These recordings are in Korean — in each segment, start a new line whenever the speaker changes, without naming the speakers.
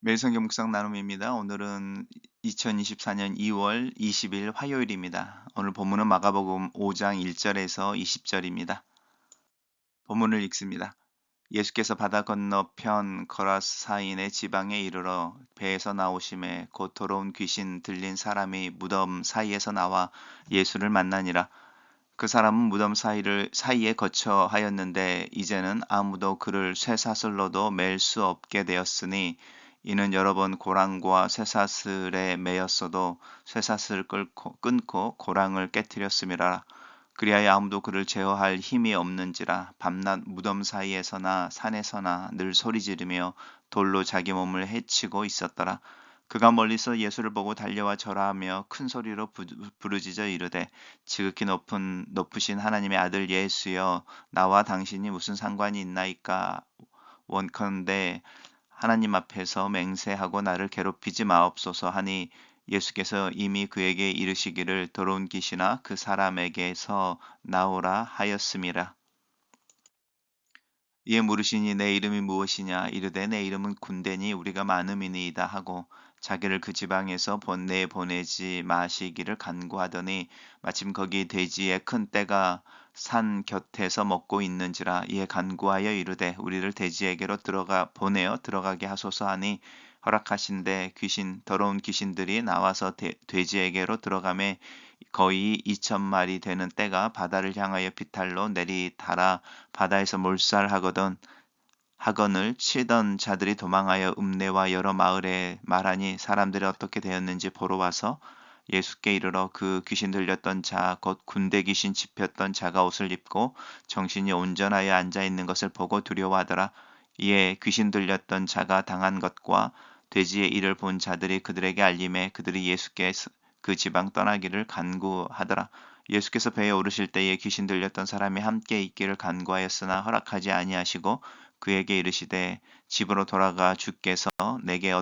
매일 성경 묵상 나눔입니다. 오늘은 2024년 2월 20일 화요일입니다. 오늘 본문은 마가복음 5장 1절에서 20절입니다. 본문을 읽습니다. 예수께서 바다 건너편 거라사인의 지방에 이르러 배에서 나오심에 곧 더러운 귀신 들린 사람이 무덤 사이에서 나와 예수를 만나니라. 그 사람은 무덤 사이에 거처 하였는데 이제는 아무도 그를 쇠사슬로도 맬 수 없게 되었으니 이는 여러 번 고랑과 쇠사슬에 매였어도 쇠사슬을 끊고 고랑을 깨뜨렸음이라. 그리하여 아무도 그를 제어할 힘이 없는지라. 밤낮 무덤 사이에서나 산에서나 늘 소리 지르며 돌로 자기 몸을 해치고 있었더라. 그가 멀리서 예수를 보고 달려와 절하며 큰 소리로 부르짖어 이르되 지극히 높으신 하나님의 아들 예수여, 나와 당신이 무슨 상관이 있나이까? 원컨대 하나님 앞에서 맹세하고 나를 괴롭히지 마옵소서 하니, 예수께서 이미 그에게 이르시기를 더러운 귀신아 그 사람에게서 나오라 하였음이라. 이에 물으시니 내 이름이 무엇이냐? 이르되 내 이름은 군대니 우리가 많음이니이다 하고 자기를 그 지방에서 내보내지 마시기를 간구하더니, 마침 거기 돼지의 큰 떼가 산 곁에서 먹고 있는지라. 이에 간구하여 이르되 우리를 돼지에게로 보내어 들어가게 하소서 하니, 허락하신대 더러운 귀신들이 나와서 돼지에게로 들어가매 거의 2,000마리 되는 떼가 바다를 향하여 비탈로 내리달아 바다에서 몰살하거든 하건을 치던 자들이 도망하여 읍내와 여러 마을에 말하니, 사람들이 어떻게 되었는지 보러 와서 예수께 이르러 그 귀신 들렸던 자 곧 군대 귀신 집혔던 자가 옷을 입고 정신이 온전하여 앉아 있는 것을 보고 두려워하더라. 이에 귀신 들렸던 자가 당한 것과 돼지의 일을 본 자들이 그들에게 알림해 그들이 예수께 그 지방 떠나기를 간구하더라. 예수께서 배에 오르실 때에 귀신 들렸던 사람이 함께 있기를 간구하였으나 허락하지 아니하시고 그에게 이르시되 집으로 돌아가 주께서 내게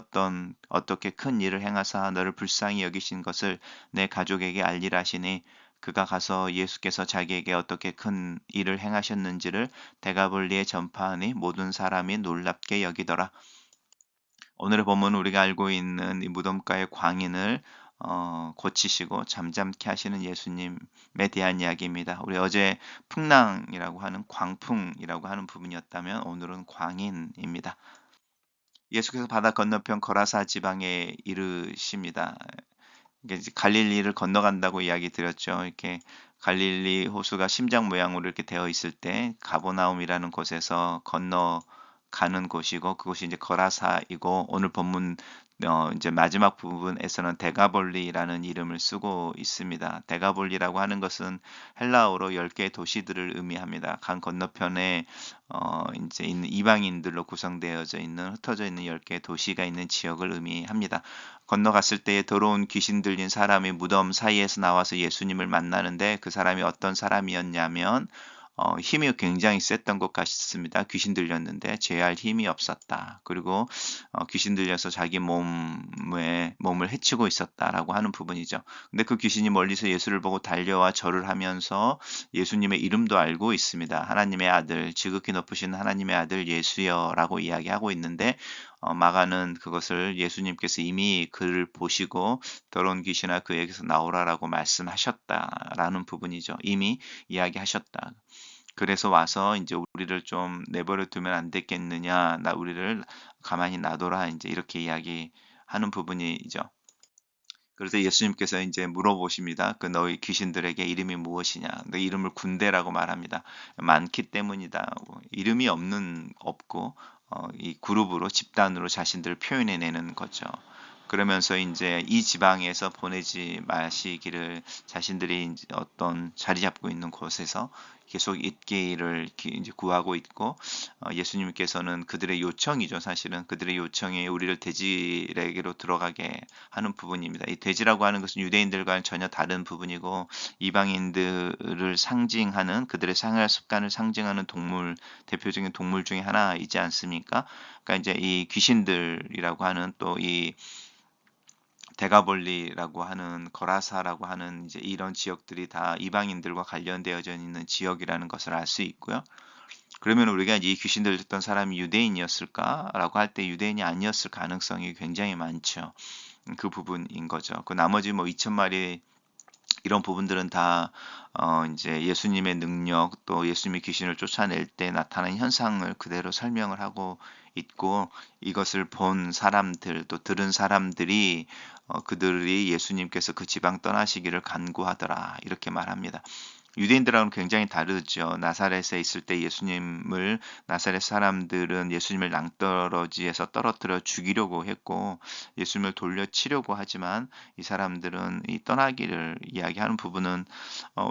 어떻게 큰 일을 행하사 너를 불쌍히 여기신 것을 내 가족에게 알리라 하시니, 그가 가서 예수께서 자기에게 어떻게 큰 일을 행하셨는지를 데가볼리에 전파하니 모든 사람이 놀랍게 여기더라. 오늘의 본문은 우리가 알고 있는 이 무덤가의 광인을 고치시고 잠잠케 하시는 예수님에 대한 이야기입니다. 우리 어제 풍랑이라고 하는 광풍이라고 하는 부분이었다면 오늘은 광인입니다. 예수께서 바다 건너편 거라사 지방에 이르십니다. 이게 이제 갈릴리를 건너간다고 이야기 드렸죠. 이렇게 갈릴리 호수가 심장 모양으로 이렇게 되어 있을 때 가보나움이라는 곳에서 건너가는 곳이고, 그곳이 이제 거라사이고, 오늘 본문 이제 마지막 부분에서는 데가볼리라는 이름을 쓰고 있습니다. 데가볼리라고 하는 것은 헬라어로 10개의 도시들을 의미합니다. 강 건너편에 이제 있는 이방인들로 구성되어져 있는 흩어져 있는 10개의 도시가 있는 지역을 의미합니다. 건너갔을 때에 더러운 귀신 들린 사람이 무덤 사이에서 나와서 예수님을 만나는데, 그 사람이 어떤 사람이었냐면 힘이 굉장히 셌던 것 같습니다. 귀신 들렸는데 제할 힘이 없었다. 그리고 귀신 들려서 자기 몸을 해치고 있었다라고 하는 부분이죠. 근데 그 귀신이 멀리서 예수를 보고 달려와 절을 하면서 예수님의 이름도 알고 있습니다. 하나님의 아들, 지극히 높으신 하나님의 아들 예수여라고 이야기하고 있는데, 마가는 그것을 예수님께서 이미 그를 보시고 더러운 귀신아 그에게서 나오라라고 말씀하셨다라는 부분이죠. 이미 이야기하셨다. 그래서 와서 이제 "우리를 좀 내버려 두면 안 되겠느냐. 우리를 가만히 놔둬라." 이제 이렇게 이야기하는 부분이죠. 그래서 예수님께서 이제 물어보십니다. "너희 귀신들에게 이름이 무엇이냐?" 내 이름을 군대라고 말합니다. 많기 때문이다. 이름이 없고 이 그룹으로 집단으로 자신들을 표현해 내는 거죠. 그러면서 이제 이 지방에서 보내지 마시기를, 자신들이 인제 어떤 자리 잡고 있는 곳에서 계속 있기를 이제 구하고 있고, 예수님께서는 그들의 요청이죠. 사실은 그들의 요청이 우리를 돼지에게로 들어가게 하는 부분입니다. 이 돼지라고 하는 것은 유대인들과는 전혀 다른 부분이고, 이방인들을 상징하는, 그들의 생활 습관을 상징하는 대표적인 동물 중에 하나이지 않습니까? 그러니까 이제 이 귀신들이라고 하는, 또 이 데가볼리라고 하는, 거라사라고 하는 이제 이런 지역들이 다 이방인들과 관련되어져 있는 지역이라는 것을 알 수 있고요. 그러면 우리가 이 귀신 들렸던 사람이 유대인이었을까라고 할 때 유대인이 아니었을 가능성이 굉장히 많죠. 그 부분인 거죠. 그 나머지 뭐 2천 마리 이런 부분들은 다 인제 예수님의 능력 또 예수님이 귀신을 쫓아낼 때 나타난 현상을 그대로 설명을 하고 있고, 이것을 본 사람들 또 들은 사람들이 그들이 예수님께서 그 지방 떠나시기를 간구하더라 이렇게 말합니다. 유대인들하고는 굉장히 다르죠. 나사렛에 있을 때 예수님을, 나사렛 사람들은 예수님을 낭떠러지에서 떨어뜨려 죽이려고 했고 예수님을 돌려치려고 하지만, 이 사람들은 이 떠나기를 이야기하는 부분은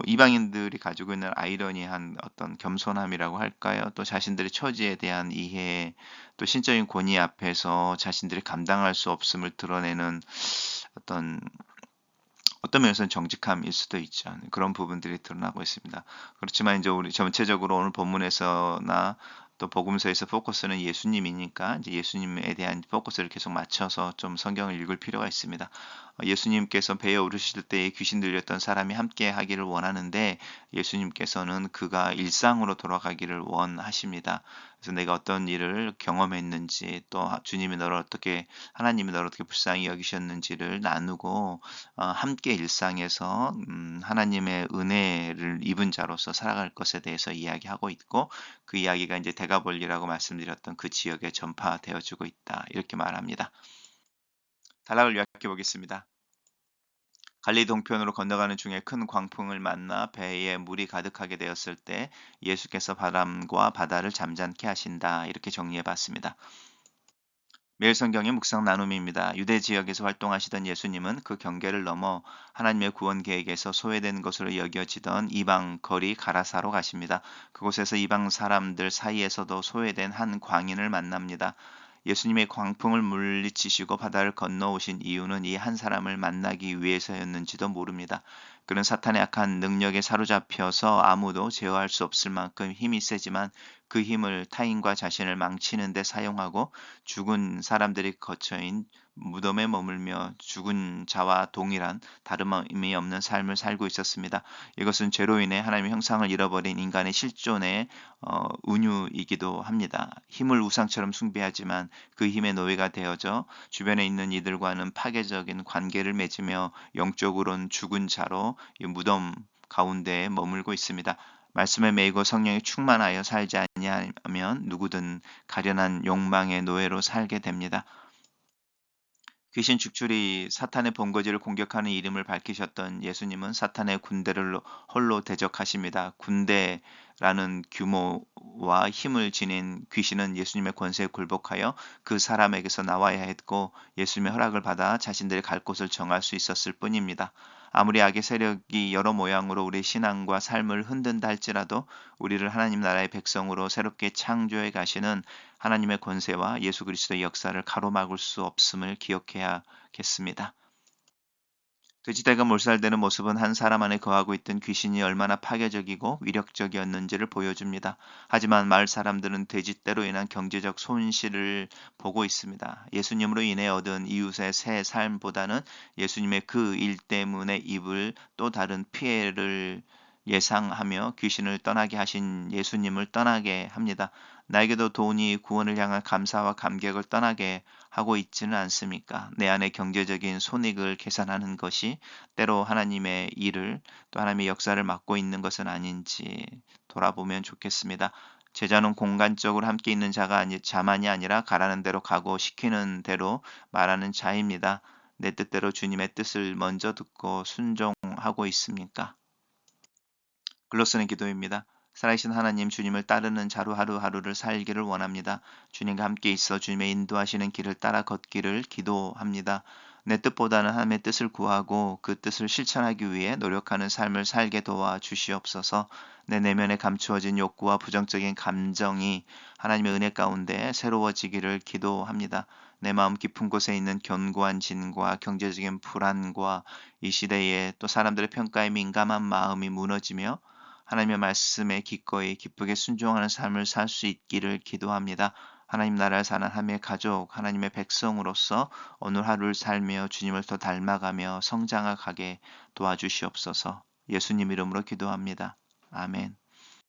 이방인들이 가지고 있는 아이러니한 어떤 겸손함이라고 할까요? 또 자신들의 처지에 대한 이해, 또 신적인 권위 앞에서 자신들이 감당할 수 없음을 드러내는 어떤 면에서는 정직함일 수도 있죠. 그런 부분들이 드러나고 있습니다. 그렇지만 이제 우리 전체적으로 오늘 본문에서나 또 복음서에서 포커스는 예수님이니까 이제 예수님에 대한 포커스를 계속 맞춰서 좀 성경을 읽을 필요가 있습니다. 예수님께서 배에 오르실 때에 귀신 들렸던 사람이 함께 하기를 원하는데, 예수님께서는 그가 일상으로 돌아가기를 원하십니다. 그래서 내가 어떤 일을 경험했는지, 또 주님이 너를 어떻게, 하나님이 너를 어떻게 불쌍히 여기셨는지를 나누고 함께 일상에서 하나님의 은혜를 입은 자로서 살아갈 것에 대해서 이야기하고 있고, 그 이야기가 이제 대가볼리라고 말씀드렸던 그 지역에 전파되어지고 있다 이렇게 말합니다. 단락을 요약해 보겠습니다. 갈리 동편으로 건너가는 중에 큰 광풍을 만나 배에 물이 가득하게 되었을 때 예수께서 바람과 바다를 잠잠케 하신다 이렇게 정리해 봤습니다. 매일 성경의 묵상 나눔입니다. 유대 지역에서 활동하시던 예수님은 그 경계를 넘어 하나님의 구원 계획에서 소외된 것으로 여겨지던 이방 거리 가라사로 가십니다. 그곳에서 이방 사람들 사이에서도 소외된 한 광인을 만납니다. 예수님의 광풍을 물리치시고 바다를 건너오신 이유는 이 한 사람을 만나기 위해서였는지도 모릅니다. 그는 사탄의 악한 능력에 사로잡혀서 아무도 제어할 수 없을 만큼 힘이 세지만, 그 힘을 타인과 자신을 망치는 데 사용하고 죽은 사람들이 거처인 무덤에 머물며 죽은 자와 동일한 다름이 없는 삶을 살고 있었습니다. 이것은 죄로 인해 하나님의 형상을 잃어버린 인간의 실존의 은유이기도 합니다. 힘을 우상처럼 숭배하지만 그 힘의 노예가 되어져 주변에 있는 이들과는 파괴적인 관계를 맺으며 영적으로는 죽은 자로 이 무덤 가운데에 머물고 있습니다. 말씀에 매이고 성령에 충만하여 살지 아니하면 누구든 가련한 욕망의 노예로 살게 됩니다. 귀신 축출이 사탄의 본거지를 공격하는 이름을 밝히셨던 예수님은 사탄의 군대를 홀로 대적하십니다. 군대라는 규모와 힘을 지닌 귀신은 예수님의 권세에 굴복하여 그 사람에게서 나와야 했고, 예수님의 허락을 받아 자신들이 갈 곳을 정할 수 있었을 뿐입니다. 아무리 악의 세력이 여러 모양으로 우리 신앙과 삶을 흔든다 할지라도 우리를 하나님 나라의 백성으로 새롭게 창조해 가시는 하나님의 권세와 예수 그리스도의 역사를 가로막을 수 없음을 기억해야겠습니다. 돼지떼가 몰살되는 모습은 한 사람 안에 거하고 있던 귀신이 얼마나 파괴적이고 위력적이었는지를 보여줍니다. 하지만 마을 사람들은 돼지떼로 인한 경제적 손실을 보고 있습니다. 예수님으로 인해 얻은 이웃의 새 삶보다는 예수님의 그 일 때문에 입을 또 다른 피해를 예상하며 귀신을 떠나게 하신 예수님을 떠나게 합니다. 나에게도 돈이 구원을 향한 감사와 감격을 떠나게 하고 있지는 않습니까? 내 안에 경제적인 손익을 계산하는 것이 때로 하나님의 일을, 또 하나님의 역사를 맡고 있는 것은 아닌지 돌아보면 좋겠습니다. 제자는 공간적으로 함께 있는 자만이 아니라 가라는 대로 가고 시키는 대로 말하는 자입니다. 내 뜻대로 주님의 뜻을 먼저 듣고 순종하고 있습니까? 글로쓰는 기도입니다. 살아계신 하나님, 주님을 따르는 자로 하루하루를 살기를 원합니다. 주님과 함께 있어 주님의 인도하시는 길을 따라 걷기를 기도합니다. 내 뜻보다는 하나님의 뜻을 구하고 그 뜻을 실천하기 위해 노력하는 삶을 살게 도와 주시옵소서. 내 내면에 감추어진 욕구와 부정적인 감정이 하나님의 은혜 가운데 새로워지기를 기도합니다. 내 마음 깊은 곳에 있는 견고한 진과 경제적인 불안과 이 시대에 또 사람들의 평가에 민감한 마음이 무너지며 하나님의 말씀에 기꺼이 기쁘게 순종하는 삶을 살 수 있기를 기도합니다. 하나님 나라를 사는 하나님의 가족, 하나님의 백성으로서 오늘 하루를 살며 주님을 더 닮아가며 성장하게 도와주시옵소서. 예수님 이름으로 기도합니다. 아멘.